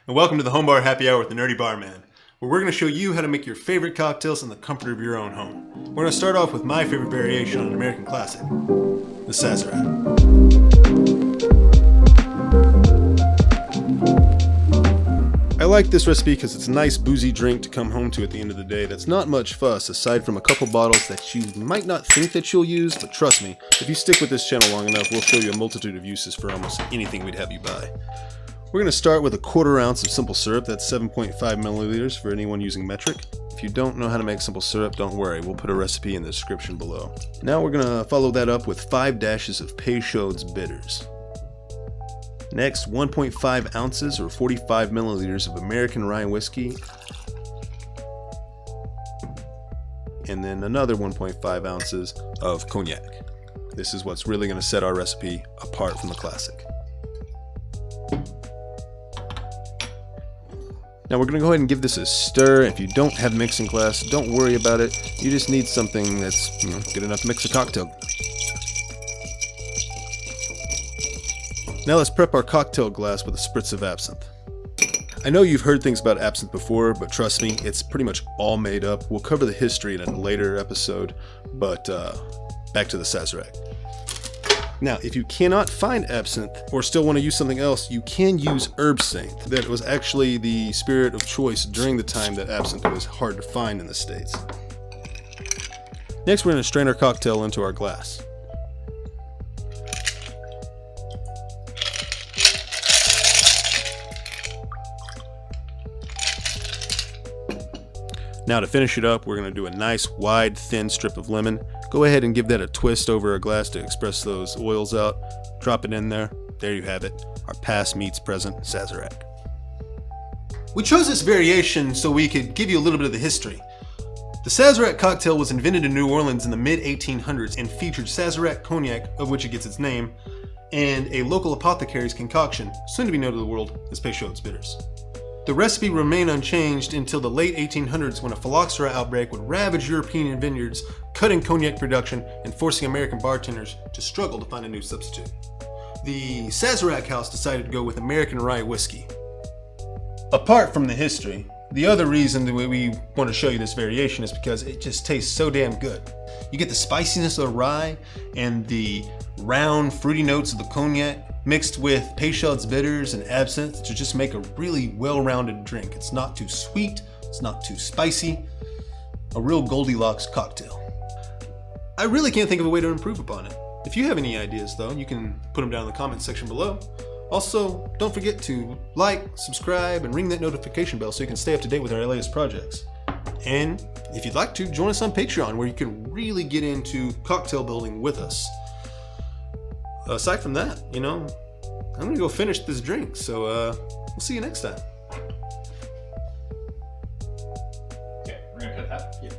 and welcome to the Home Bar Happy Hour with the Nerdy Barman, where we're going to show you how to make your favorite cocktails in the comfort of your own home. We're going to start off with my favorite variation on an American classic, the Sazerac. I like this recipe because it's a nice boozy drink to come home to at the end of the day that's not much fuss aside from a couple bottles that you might not think that you'll use, but trust me, if you stick with this channel long enough, we'll show you a multitude of uses for almost anything we'd have you buy. We're going to start with a 1/4 ounce of simple syrup. That's 7.5 milliliters for anyone using metric. If you don't know how to make simple syrup, don't worry, we'll put a recipe in the description below. Now we're going to follow that up with 5 dashes of Peychaud's bitters. Next, 1.5 ounces or 45 milliliters of American Rye Whiskey. And then another 1.5 ounces of Cognac. This is what's really going to set our recipe apart from the classic. Now we're going to go ahead and give this a stir. If you don't have a mixing glass, don't worry about it. You just need something that's good enough to mix a cocktail. Now let's prep our cocktail glass with a spritz of absinthe. I know you've heard things about absinthe before, but trust me, it's pretty much all made up. We'll cover the history in a later episode, but back to the Sazerac. Now, if you cannot find absinthe or still want to use something else, you can use absinthe. That was actually the spirit of choice during the time that absinthe was hard to find in the States. Next, we're going to strain our cocktail into our glass. Now to finish it up, we're going to do a nice wide thin strip of lemon. Go ahead and give that a twist over a glass to express those oils out. Drop it in there. There you have it. Our past meets present Sazerac. We chose this variation so we could give you a little bit of the history. The Sazerac cocktail was invented in New Orleans in the mid-1800s and featured Sazerac Cognac, of which it gets its name, and a local apothecary's concoction, soon to be known to the world as Peychaud's bitters. The recipe remained unchanged until the late 1800s when a phylloxera outbreak would ravage European vineyards, cutting cognac production and forcing American bartenders to struggle to find a new substitute. The Sazerac house decided to go with American Rye Whiskey. Apart from the history, the other reason that we want to show you this variation is because it just tastes so damn good. You get the spiciness of the rye and the round, fruity notes of the cognac mixed with Peychaud's bitters and absinthe to just make a really well-rounded drink. It's not too sweet, it's not too spicy, a real Goldilocks cocktail. I really can't think of a way to improve upon it. If you have any ideas though, you can put them down in the comments section below. Also, don't forget to like, subscribe, and ring that notification bell so you can stay up to date with our latest projects. And if you'd like to, join us on Patreon where you can really get into cocktail building with us. Aside from that, I'm gonna go finish this drink, so we'll see you next time. Okay, we're gonna cut that? Yeah.